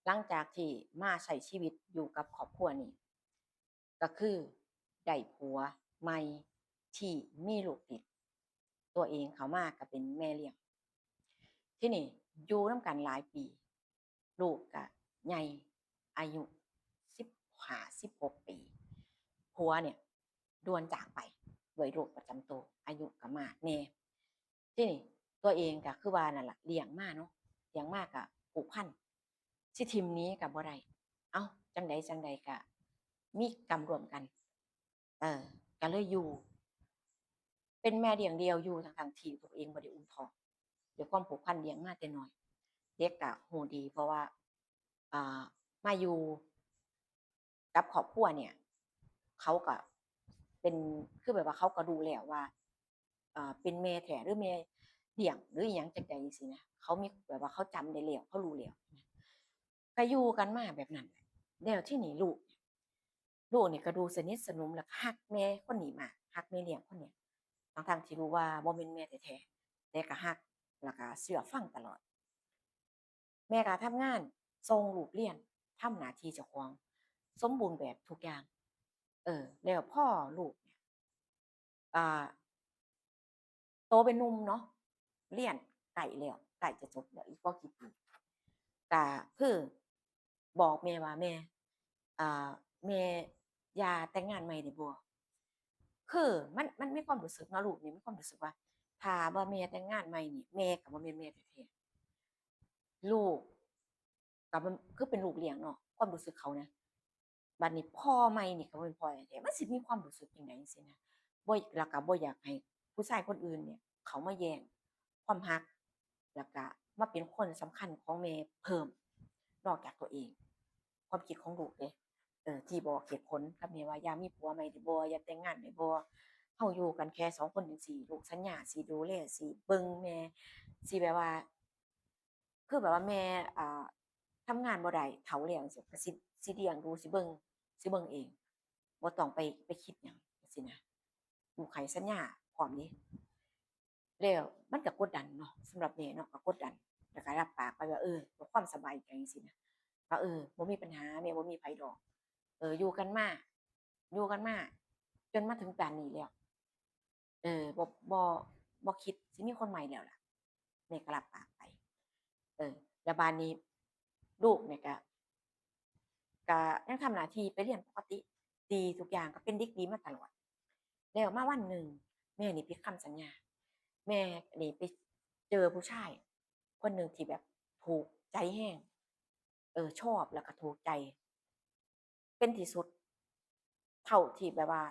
หลังจากที่มาใช้ชีวิตอยู่กับครอบครัวนี่ก็คือได้ผัวใหม่ที่มีลูกติดตัวเองเขามาก็เป็นแม่เลี้ยงที่นี่อยู่นำกันหลายปีลูกก็ใหญ่อายุ15-16 ปีผัวเนี่ยด่วนจากไปด้วยโรคประจำตัวอายุก็มากแน่ที่นี่ตัวเองก็คือว่านั่นแหละเลี้ยงมาเนาะเลี้ยงมากก็ผูกพันสิทิมหนี้ก็บ่ได้เอ้าจังใดจังใดก็มีกรรมร่วมกันเออก็เลยอยู่เป็นแม่เลี้ยงเดี่ยวอยู่ทั้งๆที่ตัวเองบ่ได้อุ้มท้องด้วยความผูกพันเลี้ยงมาแต่น้อยเด็กก็รู้ดีเพราะว่าอ่ามาอยู่กับครอบครัวเนี่ยเขาก็เป็นคือแบบว่าเขาก็รู้แล้วว่าเป็นแม่แท้หรือแม่เลี้ยงหรืออิหยังจั่งใดจังซี้นะเขามีแบบว่าเขาจำได้แล้วเขารู้แล้วก็อยู่กันมาแบบนั้นแหละแล้วทีนี้ลูกนี่ก็ดูสนิทสนมแล้วก็รักแม่คนนี้มากรักแม่เลี้ยงคนเนี้ยทั้งๆที่รู้ว่าบ่แม่นแม่แท้ๆแต่ก็รักแล้วก็เชื่อฟังตลอดแม่ก็ทำงานส่งลูกเรียนทำหน้าที่เจ้าของสมบูรณ์แบบทุกอย่างแล้วพอลูกเนี่ยอ่าโตเป็นหนุ่มเนาะเรียนใกล้แล้วใกล้จะจบแล้วอีกบ่กี่ปีก็คือบอกแม่ว่าแม่อ่าแม่อย่าแต่งงานใหม่ได้บ่คือมันมีความรู้สึกเนาะลูกนี่มีความรู้สึกว่าถ้าบ่แม่แต่งงานใหม่นี่แม่ก็บ่แม่นแม่แท้ๆลูกก็มันคือเป็นลูกเลี้ยงเนาะความรู้สึกเขานะบัดนี้พ่อใหม่นี่ก็บ่เป็นพ่อแท้ๆมันสิมีความรู้สึกจังไดจังซี้นะบ่แล้วก็บ่อยากให้ผู้ชายคนอื่นเนี่ยเขามาแย่งความรักแล้วก็มาเป็นคนสำคัญของแม่เพิ่มนอกจากตัวเองความคิดของลูกเดะที่บอกเหตุผลกับแม่ว่าอย่ามีผัวใหม่ได้บ่อย่าแต่งงานได้บ่เฮาอยู่กันแค่2คนจังซี้ลูกสัญญาสิดูแลสิเบิ่งแม่สิแบบว่า คือแบบว่าแม่อ่าทำงานบ่ได้เฒ่าแล้วจั่งซี้ก็สิเลี้ยงดูสิเบิ่งเองบ่ต้องไปคิดหยังจังซี้นะลูกให้สัญญาพร้อมเดะแล้วมันก็กดดันเนาะสำหรับแม่เนาะก็กดดันแล้วก็รับปากไปว่าเพื่อความสบายใจจังซี้นะว่าบ่มีปัญหาแม่บ่มีไผดอกอยู่กันมาจนมาถึงป่านนี้แล้วเออบ่บ่บ่คิดสิมีคนใหม่แล้วล่ะแม่ก็รับปากไปแล้วบัดนี้ลูกเนี่ยก็ยังทำหน้าที่ไปเรียนปกติดีทุกอย่างก็เป็นเด็กดีมาตลอดแล้วมาวันหนึ่งแม่นี่ผิดคำสัญญาแม่นี่ไปเจอผู้ชายคนหนึ่งที่แบบถูกใจแรงชอบแล้วก็ถูกใจเป็นที่สุดเท่าที่แบบว่า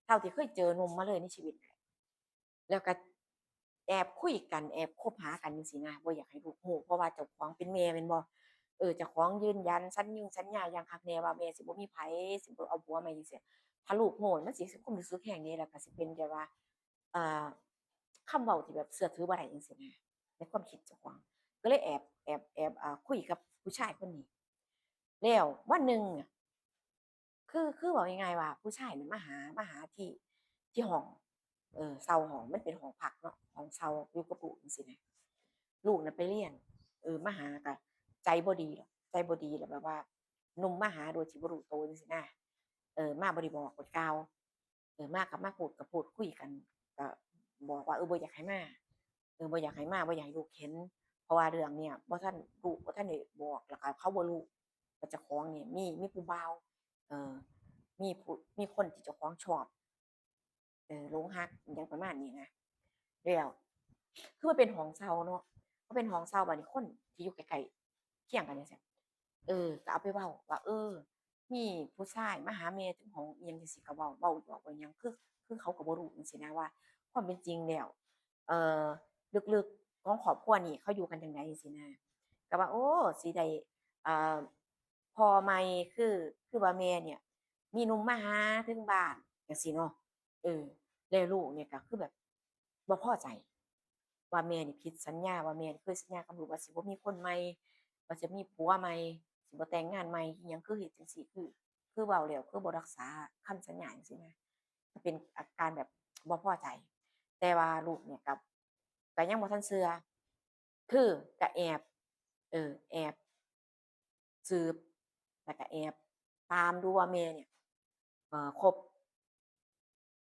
เท่าที่เคยเจอหนุ่มมาเลยในชีวิตแล้วก็แอบคุยกันแอบคบหากันจังซี้นะบ่อยากให้ลูกรู้เพราะว่าเจ้าของเป็นแม่แม่นบ่เจ้าของยืนยันสัญญาอย่างคักแน่ว่าแม่สิบ่มีไผสิบ่เอาผัวใหม่จังซี้ถ้าลูกรู้มันสิความรู้สึกแรงเดะแล้วก็สิเป็นแบบว่าอ่าคำเว้าที่แบบเชื่อถือบ่ได้จังซี้นะในความคิดเจ้าของก็เลยแอบคุยกับผู้ชายคนนี้แล้ววันหนึ่งอะ คือบอกง่ายๆว่าผู้ชายน่ะมาหาที่ห้องเช่าห้องมันเป็นห้องพักเนาะห้องเช่าอยู่กับลูกจังซี้นะลูกน่ะไปเรียนมาหาก็ใจบ่ดีดอกใจบ่ดีแล้วแบบว่าหนุ่มมาหาโดยที่บ่รู้โตจังซี้นะมาบ่ได้บอกบ่กล่าวมาก็มาพูดคุยกันก็บอกว่าบ่อยากให้มาบ่อยากให้มาบ่อยากให้ลูกเห็นเพราะว่าเรื่องเนี่ยลูกบ่ทันได้บอกแล้วก็เขาบ่รู้ว่าเจ้าของเนี่ยมีผู้บ่าวเอ่อ มีคนที่เจ้าของชอบหลงรักอิหยังประมาณนี้นะแล้วคือมันเป็นห้องเช่าเนาะมันเป็นห้องเช่าบัดนี้คนที่อยู่ใกล้ๆเคียงกันจังซี้ก็เอาไปเว้าว่ามีผู้ชายมาหาแม่ถึงห้องอิหยังจังซี้ก็เว้าหยอกเว้าหยังคือเขาก็บ่รู้จังซี้นะว่าความเป็นจริงแล้วเอ่อลึกๆของครอบครัวนี่เขาอยู่กันจั่งใดจังซี้นะก็ว่าโอ้สิได้อ่าพ่อใหม่คือว่าแม่เนี่ย มีหนุ่มมาหาถึงบ้านจังซี้เนาะเออแล้วลูกเนี่ยก็คือแบบบ่พอใจว่าแม่นี่ผิดสัญญาว่าแม่นี่เคยสัญญากับลูกว่าสิบ่มีคนใหม่ว่าจะมีผัวใหม่สิบ่แต่งงานใหม่อิหยังคือเฮ็ดจังซี้คือเว้าแล้วคือบ่รักษาคำสัญญาจังซี้นะก็เป็นอาการแบบบ่พอใจแต่ว่าลูกเนี่ยก็ยังบ่ทันเชื่อคือก็แอบแอบ สืบแล้วก็แอบตามดูว่าแม่เนี่ยคบ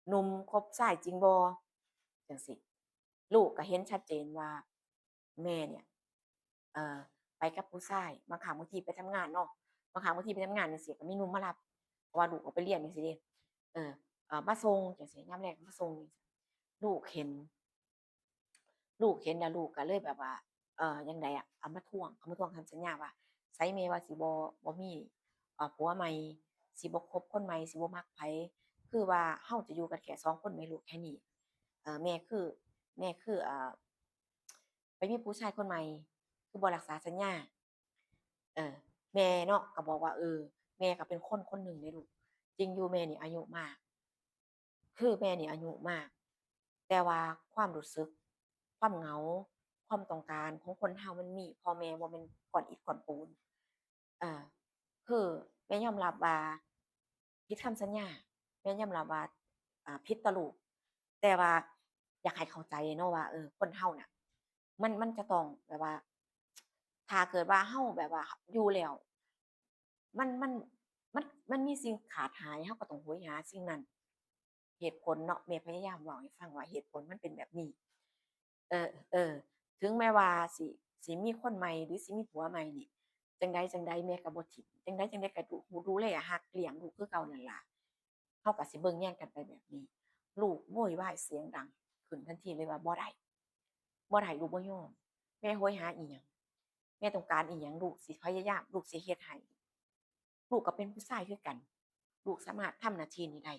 หนุ่มคบชายจริงบ่จังซี้ลูกก็เห็นชัดเจนว่าแม่เนี่ยเอ่อไปกับผู้ชายบางครั้งบางทีไปทำงานเนาะบางครั้งบางทีไปทำงานจังซี้ก็มีหนุ่มมารับเพราะว่าลูกออกไปเรียนจังซี้เดะเออมาส่งจังซี้ยามแลงมาส่งลูกเห็นลูกเห็นแล้วลูกก็เลยแบบว่าจั่งใดอะเอามาทวงคำสัญญาว่าไสแม่ว่าสิบ่มีผัวใหม่สิบ่คบคนใหม่สิบ่มักไผคือว่าเราจะอยู่กันแค่2คนแม่ลูกแค่นี้แม่คือแม่คือไปมีผู้ชายคนใหม่คือบ่รักษาสัญญาเออแม่เนาะก็บอกว่าแม่ก็เป็นคนคนหนึ่งเดะลูกจริงอยู่แม่นี่อายุมาก คือแม่นี่อายุมากแต่ว่าความรู้สึกความเหงาความต้องการของคนเรามันมีพ่อแม่บ่แม่นก้อนอิฐก้อนปูนอาคือแม่ยอมรับว่าผิดคำสัญญาแม่ยอมรับว่าผิดต่อลูกแต่ว่าอยากให้เข้าใจเนาะว่าคนเราน่ะมันจะต้องแบบว่าถ้าเกิดว่าเราแบบว่าอยู่แล้วมันมันมันมีสิ่งขาดหายเราก็ต้องโหยหาสิ่งนั้น เหตุผลเนาะแม่พยายามเว้าให้ฟังว่าเหตุผลมันเป็นแบบนี้เออถึงแม้ว่าสิมีคนใหม่หรือสิมีผัวใหม่นี่จั่งใดแม่ก็บ่ถิ้มจั่งใดก็ดูแลรักเลี้ยงลูกคือเก่านั่นล่ะเราก็สิเบิ่งแย่งกันไปแบบนี้ลูกโวยวายเสียงดังขึ้นทันทีเลยว่าบ่ได้ลูกบ่ยอมแม่โหยหาอิหยังแม่ต้องการอิหยังลูกสิพยายามลูกสิเฮ็ดให้ลูกก็เป็นผู้ชายคือกันลูกสามารถทำหน้าที่นี้ได้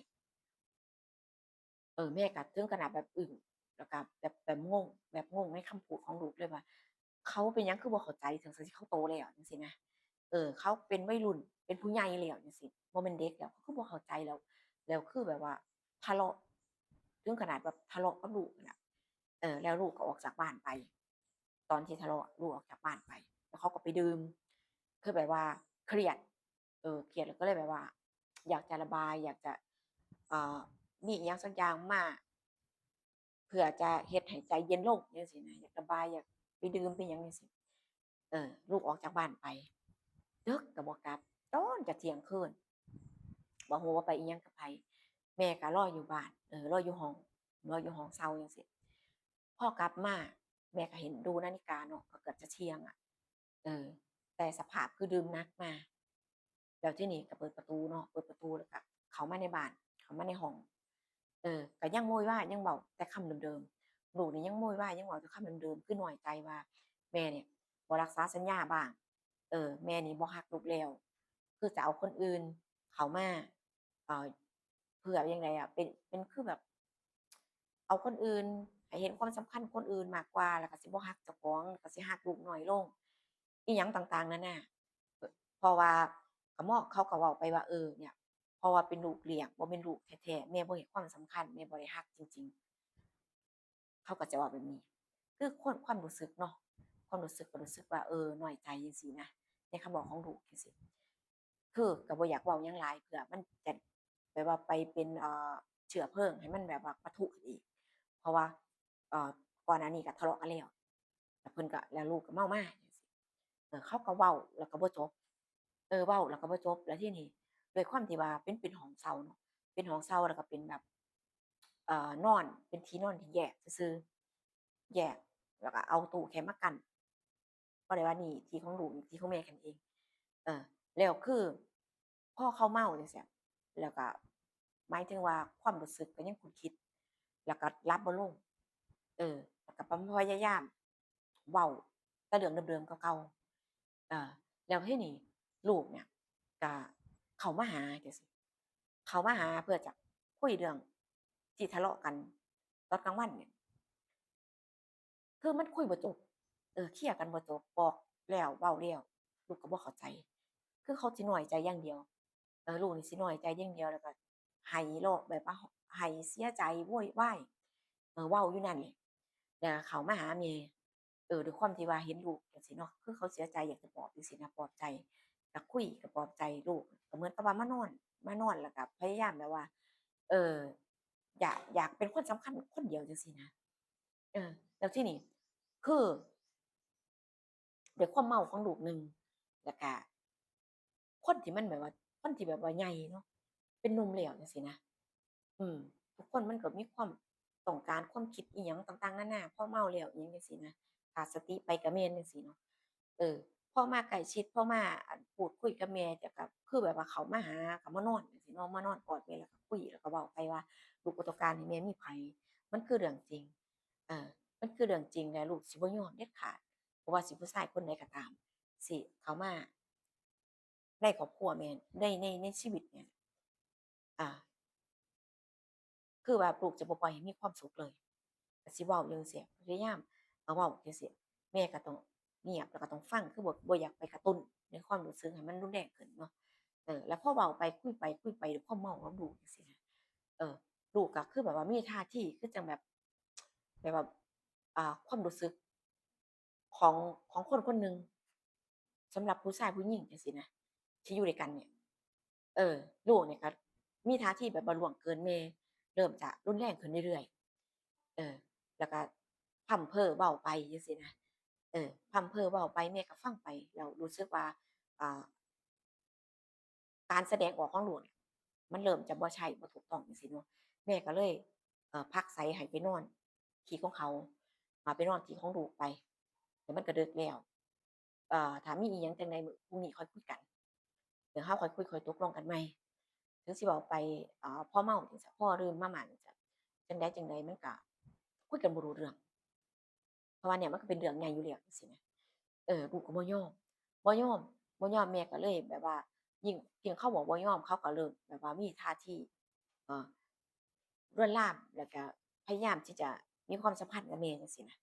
แม่ก็ถึงขนาดแบบอึ้งแล้วก็แบบงงในคำพูดของลูกเลยว่าเขาเป็นหยังคือบ่เข้าใจทั้งที่เขาโตแล้วจังซี้นะเขาเป็นวัยรุ่นเป็นผู้ใหญ่แล้วจังซี้บ่แม่นเด็กแล้วเขาคือบ่เข้าใจแล้วคือแบบว่าทะเลาะถึงขนาดแบบทะเลาะกับลูกนั่นน่ะแล้วลูกก็ออกจากบ้านไปตอนที่ทะเลาะลูกออกจากบ้านไปแล้วเขาก็ไปดื่มคือแบบว่าเครียดเครียดแล้วก็เลยแบบว่าอยากจะระบายอยากจะอ่า มีอิหยังสักอย่างมาเพื่อจะเฮ็ดให้ใจเย็นลงจังซี้นะอยากระบายอยากไปดื่มไปหยังจังซี้ลูกออกจากบ้านไปดึกก็บ่กลับจนจะเที่ยงคืนบ่ฮู้ว่าไปอิหยังกับไผแม่ก็รออยู่บ้านรออยู่ห้องเช่าจังซี้พอกลับมาแม่ก็เห็นดูนาฬิกาเนาะก็เกือบจะเที่ยงอะเออแต่สภาพคือดื่มหนักมาแล้วทีนี้ก็เปิดประตูเนาะเปิดประตูแล้วก็เข้ามาในบ้านเข้ามาในห้อง ก็ยังโวยวายยังเว้าแต่คำเดิมๆลูกนี่ยังโวยวายยังเว้าแต่คำเดิมๆคือน้อยใจว่าแม่เนี่ยบ่รักษาสัญญาบ้างแม่นี่บ่รักลูกแล้วคือจะเอาคนอื่นเข้ามาเอ่อเพื่อจั่งใดอะเป็นคือแบบเอาคนอื่นให้เห็นความสำคัญคนอื่นมากกว่าแล้วก็สิบ่รักเจ้าของแล้วก็สิรักลูกน้อยลงอิหยังต่างๆนานาเพราะว่าเขาก็เว้าไปว่าเนี่ย เพราะว่าเป็นลูกเลี้ยงบ่แม่นลูกแท้ๆแม่บ่เห็นความสำคัญแม่บ่ได้รักจริงๆเขาก็จะเว้าแบบนี้คือความรู้สึกเนาะความรู้สึกก็รู้สึกว่าน้อยใจจังซี้นะในคำเว้าของลูกจังซี้คือก็บ่อยากเว้าหยังหลายเผื่อมันจะแบบว่าไปเป็นเชื้อเพลิงให้มันแบบว่าปะทุขึ้นอีกเพราะว่าเอ่อก่อนหน้านี้ก็ทะเลาะกันแล้วแล้วเพิ่นก็แล้วลูกก็เมามาจังซี้เขาก็เว้าแล้วก็บ่จบเว้าแล้วก็บ่จบแล้วทีนี้ ด้วยความที่ว่าเป็นห้องเช่าเนาะเป็นห้องเช่าแล้วก็เป็นแบบนอนเป็นที่นอนที่แยกซื่อๆแยกแล้วก็เอาตู้แค่มากั้นบ่ได้ว่านี่ที่ของลูกนี่ที่ของแม่กันเองเออแล้วคือพอเขาเมาจั่งซี้แล้วก็หมายถึงว่าความรู้สึกก็ยังคงคิดแล้วก็หลับบ่ลงแล้วก็พยายามเว้าแต่เรื่องเดิมๆเก่าๆแล้วทีนี้ลูกเนี่ยก็เข้ามาหาจังซี้ เขามาหาเพื่อจะคุยเรื่องที่ทะเลาะกันตอนกลางวันเนี่ยคือมันคุยบ่จบเคลียร์กันบ่จบบอกแล้วเว้าแล้วลูกก็บ่เข้าใจคือเขาสิน้อยใจอย่างเดียวลูกนี่สิน้อยใจอย่างเดียวแล้วก็ไห้ร้องแบบว่าไห้เสียใจโวยวายเว้าอยู่นั่นแหละแล้วก็เข้ามาหาแม่ด้วยความที่ว่าเห็นลูกจังซี้เนาะคือเขาเสียใจอยากจะปลอบจังซี้นะปลอบใจก็คุยก็ปลอบใจลูกก็เหมือนกับว่ามานอนแล้วก็พยายามแบบว่า เอออยากเป็นคนสำคัญคนเดียวจังซี้นะแล้วทีนี้คือด้วยความเมาของลูกหนึ่งแล้วก็ คนที่มันแบบว่าคนที่แบบว่าใหญ่เนาะเป็นหนุ่มแล้วจังซี้นะอืมทุกคนมันก็มีความต้องการความคิดอิหยังต่างๆนานาพอเมาแล้วอิหยังจังซี้นะขาดสติไปก็แม่นจังซี้เนาะเออพอมาใกล้ชิดพอมาอันพูดคุยกับแม่แต่ก็คือแบบว่าเขามาหาเขามานอนจังซี้เนาะมานอนกอดแม่แล้วก็คุยแล้วก็เว้าไปว่าลูกบ่ต้องการให้แม่มีไผมันคือเรื่องจริงเออมันคือเรื่องจริงและลูกสิบ่ยอมเด็ดขาดบ่ว่าสิผู้ชายคนใดก็ตาม สิเข้ามาในครอบครัวแม่นในชีวิตเนี่ยอ่าคือว่าลูกจะบ่ปล่อยให้มีความสุขเลยก็สิเว้าจั่งซี้พยายามเว้าจั่งซี้แม่ก็ต้องเงียบแล้วก็ต้องฟังคือบ่อยากไปกระตุ้นในความรู้สึกให้มันรุนแรงขึ้นเนาะแล้วพอเว้าไปคุยไปคุยไปด้วยความเมาของลูกจังซี้นะเออลูกก็คือแบบว่ามีท่าทีคือจั่งแบบแบบว่าความรู้สึกของของคนคนหนึ่งสำหรับผู้ชายผู้หญิงจังซี้นะที่อยู่ด้วยกันเนี่ย เออลูกเนี่ยก็มีท่าทีแบบว่าล่วงเกินแม่เริ่มจะรุนแรงขึ้นเรื่อยๆแล้วก็พร่ำเพ้อเว้าไปจังซี้นะพร่ำเพ้อเว้าไปแม่ก็ฟังไปแล้วรู้สึกว่าอ่าการแสดงออกของลูกเนี่ยมันเริ่มจะบ่ใช่บ่ถูกต้องจังซี้เนาะแม่ก็เลยผลักไสให้ไปนอนที่ของเขาไปนอนที่ของลูกไปแต่มันก็ดึกแล้วถ้ามีอิหยังจั่งใดมื้อพรุ่งนี้ค่อยคุยกัน เดี๋ยวเราค่อยคุยค่อยตกลงกันใหม่ถึงสิเว้าไปพอเมาจั่งซี้พอดื่มมาแล้วจั่งซี้จั่งใดมันก็คุยกันบ่รู้เรื่องเพราะว่าเนี่ยมันก็เป็นเรื่องใหญ่อยู่แล้วจังซี้แหมลูกก็บ่ยอมบ่ยอมบ่ยอมแม่ก็เลยแบบว่ายิ่งเขาบอกบ่ยอมเขาก็เริ่มแบบว่ามีท่าทีเอ่อลวนลามแล้วก็พยายามที่จะมีความสัมพันธ์กับแม่จังซี้นะ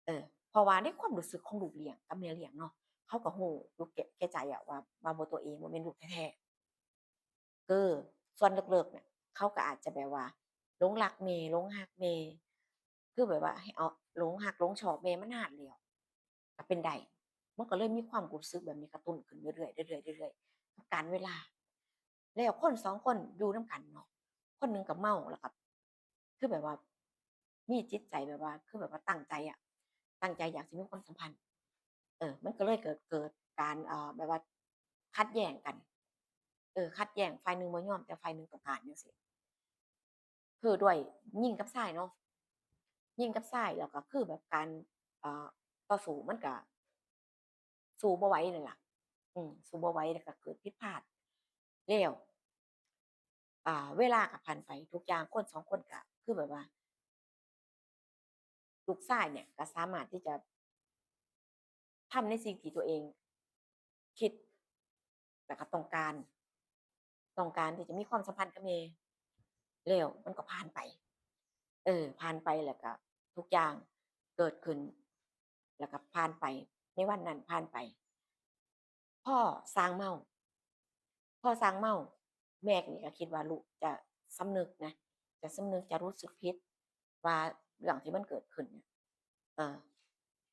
เออเพราะว่าในความรู้สึกของลูกเลี้ยงกับแม่เลี้ยงเนาะเขาก็รู้อยู่แก่ใจอะว่าบ่ตัวเองบ่แม่นลูกแท้ๆ ส่วนเลิกๆเนี่ยเขาก็อาจจะแบบว่าหลงรักแม่หลงรักแม่คือแบบว่าให้เอาหลงรักหลงชอบแม่มานานแล้วก็เป็นได้มันก็เลยมีความรู้สึกแบบนี้กระตุ้นขึ้นเรื่อยๆเรื่อยๆเรื่อยๆกับการเวลาแล้วคน2คนอยู่นำกันเนาะคนหนึ่งก็เมาแล้วก็คือแบบว่ามีจิตใจแบบว่าคือแบบว่าตั้งใจอะตั้งใจอยากสิมีความสัมพันธ์มันก็เลยเกิดการแบบว่าขัดแย้งกันขัดแย้งฝ่ายหนึ่งบ่ยอมแต่ฝ่ายหนึ่งต้องการจังซี้ คือด้วยหญิงกับชายเนาะหญิงกับชายแล้วก็คือแบบการอ่าต่อสู้มันก็สู้บ่ไหวนั่นล่ะสู้บ่ไหวแล้วก็เกิดผิดพลาดแล้วเวลาก็ผ่านไปทุกอย่างคน2คนก็คือแบบว่าลูกชายเนี่ยก็สามารถที่จะทำในสิ่งที่ตัวเองคิดแล้วก็ต้องการที่จะมีความสัมพันธ์กับแม่แล้วมันก็ผ่านไปผ่านไปแล้วก็ทุกอย่างเกิดขึ้นแล้วก็ผ่านไปในวันนั้นผ่านไป พ่อสร้างเมาพ่อสร้างเมาแม่นี่ก็คิดว่าลูกจะสำนึกนะจะสำนึกจะรู้สึกผิดว่าเรื่องที่มันเกิดขึ้นเนี่ยเอ่อ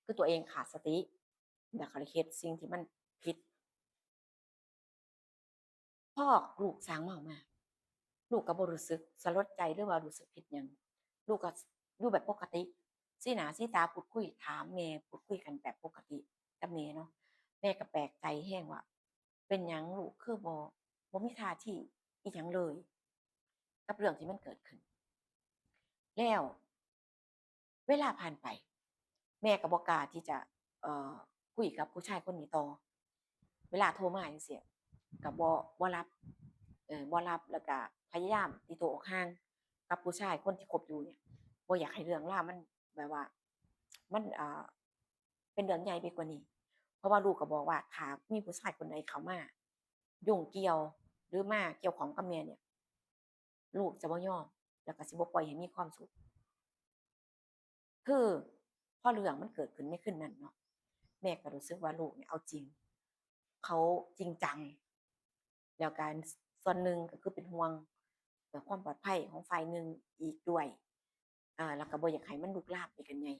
คือตัวเองขาดสติแล้วก็เลยเฮ็ดสิ่งที่มันผิดพอลูกสร้างเมามาลูกก็บ่รู้สึกสลดใจหรือว่ารู้สึกผิดหยังลูกก็อยู่แบบปกติซี้หน้าซี้ตาพูดคุยถามแม่พูดคุยกันแบบปกติกับแม่เนาะแม่ก็แปลกใจแรงว่าเป็นหยังลูกคือบ่มีท่าทีอิหยังเลย กับเรื่องที่มันเกิดขึ้นแล้วเวลาผ่านไปแม่ก็บ่กล้าที่จะเอ่อคุยกับผู้ชายคนนี้ต่อเวลาโทรมาจั่งซี้ก็บ่รับบ่รับแล้วก็พยายามตีตัวออกห่างกับผู้ชายคนที่คบอยู่เนี่ยบ่อยากให้เรื่องราวมันแบบว่ามันเป็นเรื่องใหญ่ไปกว่านี้เพราะว่าลูกก็บอกว่าถ้ามีผู้ชายคนใดเข้ามายุ่งเกี่ยวหรือมาเกี่ยวข้องกับแม่เนี่ยลูกจะบ่ยอมแล้วก็สิบ่ปล่อยให้มีความสุข คือพอเรื่องมันเกิดขึ้นในคืนนั้นเนาะแม่ก็รู้สึกว่าลูกเนี่ยเอาจริงเขาจริงจังแล้วการส่วนหนึ่งก็คือเป็นห่วงความปลอดภัยของฝ่ายหนึ่งอีกด้วยแล้วก็บ่อยากให้มันลุกลามไปกันใหญ่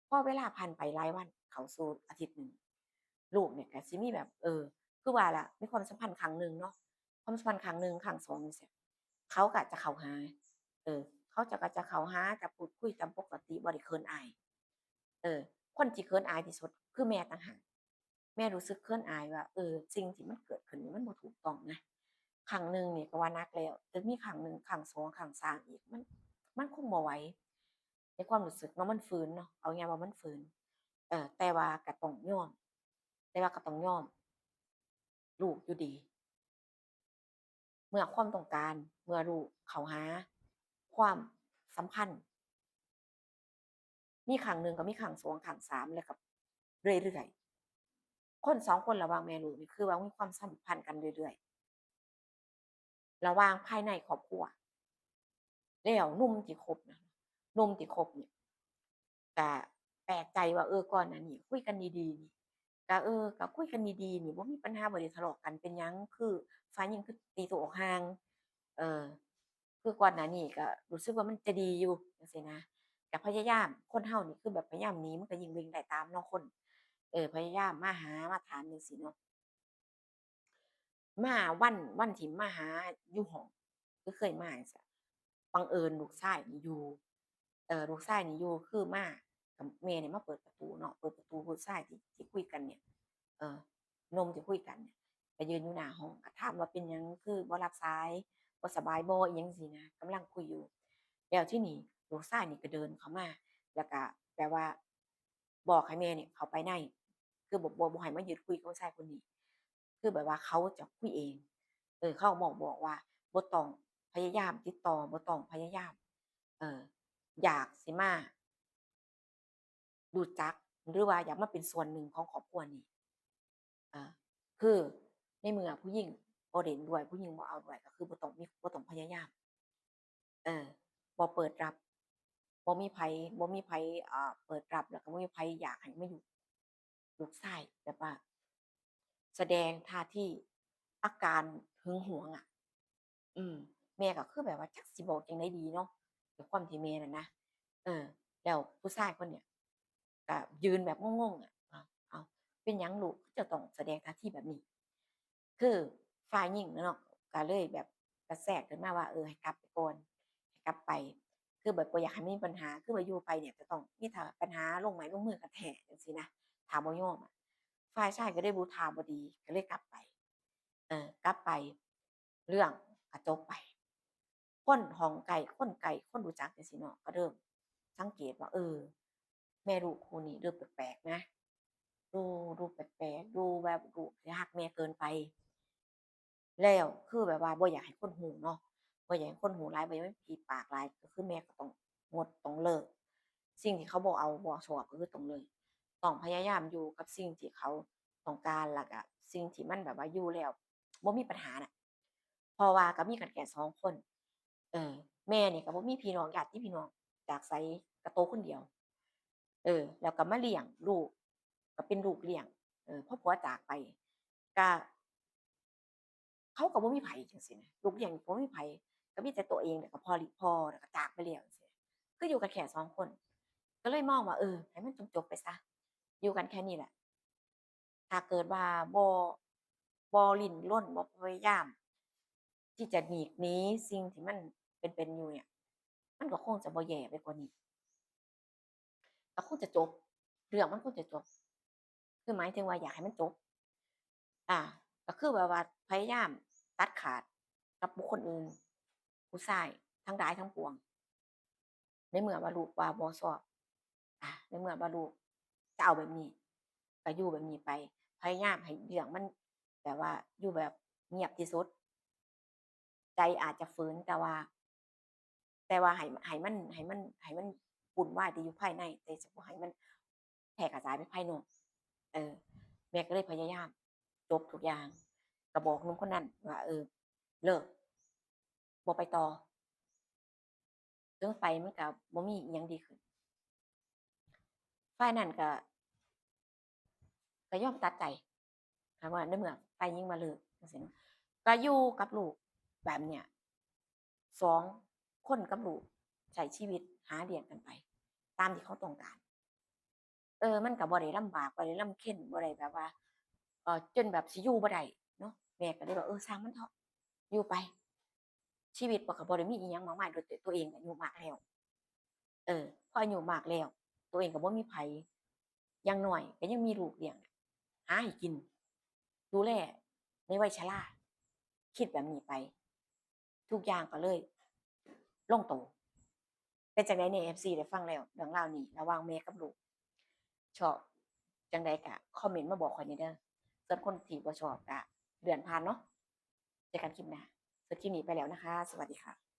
พอเวลาผ่านไปหลายวันเข้าสู่อาทิตย์หนึ่งลูกเนี่ยก็สิมีแบบคือว่าล่ะมีความสัมพันธ์ครั้งหนึ่งเนาะความสัมพันธ์ครั้งหนึ่งครั้ง2จังซี้เขาก็จะเข้าหาเออก็จะเข้าหาจะพูดคุยตามปกติบ่ได้เขินอาย เออคนที่เขินอายที่สุดคือแม่ต่างหาก แม่รู้สึกเขินอายว่าสิ่งที่มันเกิดขึ้นนี่มันบ่ถูกต้องนะครั้งหนึ่งนี่ก็ว่านักแล้วแต่มีครั้งหนึ่งครั้งสองครั้งสามอีกมันคงบ่ไหวในความรู้สึกเนาะมันฝืนเนาะเอาง่ายๆว่ามันฝืนแต่ว่าก็ต้องยอมแต่ว่าก็ต้องยอมลูกอยู่ดีเมื่อความต้องการเมื่อลูกเข้าหาความสัมพันธ์มีครั้งหนึ่งก็มีครั้งสองครั้งสามแล้วก็เรื่อยๆคนสองคนระหว่างแม่ลูกนี่คือว่ามีความสัมพันธ์กันเรื่อยๆระหว่างภายในครอบครัว แล้วหนุ่มที่คบนะหนุ่มที่คบเนี่ยก็แปลกใจว่าก่อนหน้านี้คุยกันดีๆนี่ก็คุยกันดีๆนี่บ่มีปัญหาบ่ได้ทะเลาะกันเป็นหยังคือฝ่ายหญิงคือตีตัวออกห่างเอ่อคือก่อนหน้านี้ก็รู้สึกว่ามันจะดีอยู่จังซี้นะก็พยายามคนเฮานี่คือแบบพยายามหนีมันก็ยิ่งเบ่งได้ตามเนาะคนพยายามมาหามาถามจังซี้เนาะ มาวันที่มาหาอยู่ห้องคือเคยมาจั่งซี้บังเอิญลูกชายนี่อยู่ลูกชายนี่อยู่คือมากับแม่นี่มาเปิดประตูเนาะเปิดประตูผู้ชายที่คุยกันเนี่ยเอ่อหนุ่มที่คุยกันเนี่ยไปยืนอยู่หน้าห้องก็ถามว่าเป็นหยังคือบ่รับสายบ่สบายบ่อิหยังจั่งซี้นะกำลังคุยอยู่แล้วทีนี้ลูกชายนี่ก็เดินเข้ามาแล้วก็แบบว่าบอกให้แม่เนี่ยเข้าไปในคือบ่ให้มายืนคุยกับผู้ชายคนนี้ คือแบบว่าเขาจะคุยเองเขาบอกว่าบ่ต้องพยายามติดต่อบ่ต้องพยายามเอ่ออยากสิมารู้จักหรือว่าอยากมาเป็นส่วนหนึ่งของครอบครัวนี้อาคือในเมื่อผู้หญิงบ่เล่นด้วยผู้หญิงบ่เอาด้วยก็คือบ่ต้องพยายามเออบ่เปิดรับบ่มีไผเปิดรับแล้วก็บ่มีไผอยากให้มาอยู่ลูกชายแบบว่า แสดงท่าทีอาการหึงหวงอะอืมแม่ก็คือแบบว่าจักสิบอกจั่งใดดีเนาะด้วยความที่แม่น่ะนะเออแล้วผู้ชายคนเนี้ยก็ยืนแบบงงๆอะอ้าวเป็นหยังลูกคือจะต้องแสดงท่าทีแบบนี้คือฝ่ายหญิงอะเนาะก็เลยแบบกระแทรกขึ้นมาว่าให้กลับไปก่อนให้กลับไปคือแบบบ่อยากให้มีปัญหาคือว่าอยู่ไปเนี่ยจะต้องมีถ้าปัญหาลงไม้ลงมือกันแท้จังซี้นะถ้าบ่ยอมอะ ฝ่ายชายก็ได้รู้ท่าบ่ดีก็เลยกลับไปกลับไปเรื่องก็จบไปคนห้องไกลคนรู้จักจังซี้เนาะก็เริ่มสังเกตว่าแม่ลูกคู่นี้ดูแปลกๆนะดูดูแปลกๆดูแบบลูกสิรักแม่เกินไปแล้วคือแบบว่าบ่อยากให้คนรู้เนาะบ่อยากให้คนรู้หลายบ่อยากให้มันผีปากหลายก็คือแม่ก็ต้องงดต้องเลิกสิ่งที่เขาบ่เอาบ่ชอบก็คือต้องเลิก ต้องพยายามอยู่กับสิ่งที่เขาต้องการแล้วก็สิ่งที่มันแบบว่าอยู่แล้วบ่มีปัญหาน่ะเพราะว่าก็มีกันแค่2คนแม่นี่ก็บ่มีพี่น้องญาติพี่น้องจากไสก็โตคนเดียวแล้วก็มาเลี้ยงลูกก็เป็นลูกเลี้ยงพอผัวจากไปก็เขาก็บ่มีไผจังซี้นะลูกเลี้ยงก็บ่มีไผก็มีแต่ตัวเองแล้วก็พ่อแล้วก็จากไปแล้วจังซี้คืออยู่กันแค่2คนก็เลยมองว่าให้มันจบๆไปเสียอยู่กันแค่นี้แหละ ถ้าเกิดว่าบ่ริ้นรนบ่พยายามที่จะหลีกหนีสิ่งที่มันเป็นอยู่เนี่ยมันก็คงจะบ่แย่ไปกว่านี้ก็คงจะจบเรื่องมันคงจะจบคือหมายถึงว่าอยากให้มันจบอาก็คือแบบว่าพยายามตัดขาดกับบุคคลอื่นผู้ชายทั้งหลายทั้งปวงในเมื่อว่าลูกว่าบ่ชอบในเมื่อว่าลูกจะเอาแบบนี้ก็อยู่แบบนี้ไปพยายามให้เรื่องมันแบบว่าอยู่แบบเงียบที่สุด ใจอาจจะฝืนแต่ว่าให้มันวุ่นวายแต่อยู่ภายในแต่จะบ่ให้มันแพร่กระจายไปภายนอกเออแม่ก็เลยพยายามจบทุกอย่างก็บอกหนุ่มคนนั้นว่าเลิกบ่ไปต่อถึงไปมันก็บ่มีอิหยังดีขึ้นฝ่ายนั้นก็ยอมตัดใจค่ะว่าในเมื่อฝ่ายหญิงว่าเลิกจังซี้เนาะก็อยู่กับลูกแบบเนี้ย2คนกับลูกใช้ชีวิตหาเลี้ยงกันไปตามที่เขาต้องการ มันก็บ่ได้ลำบากบ่ได้รำเค็ญบ่ได้แบบว่าจนแบบสิอยู่บ่ได้เนาะแม่ก็เลยว่าช่างมันเถาะอยู่ไปชีวิตมันก็บ่ได้มีอิหยังมากมายด้วยตัวเองก็อายุมากแล้วพออายุมากแล้วตัวเองก็บ่มีไผอย่างน้อยก็ยังมีลูกเลี้ยง หาให้กิน ดูแลในวัยชราคิดแบบนี้ไป ทุกอย่างก็เลยลงตัวเป็นจังได๋แหน่ FC ได้ฟังแล้วเรื่องราวนี้ระหว่างแม่กับลูกชอบจังใดก็คอมเมนต์มาบอกข้อยหน่อยเด้อส่วนคนที่บ่ชอบก็เลื่อนผ่านเนาะเจอกันคลิปหน้าสำหรับคลิปนี้ไปแล้วนะคะสวัสดีค่ะ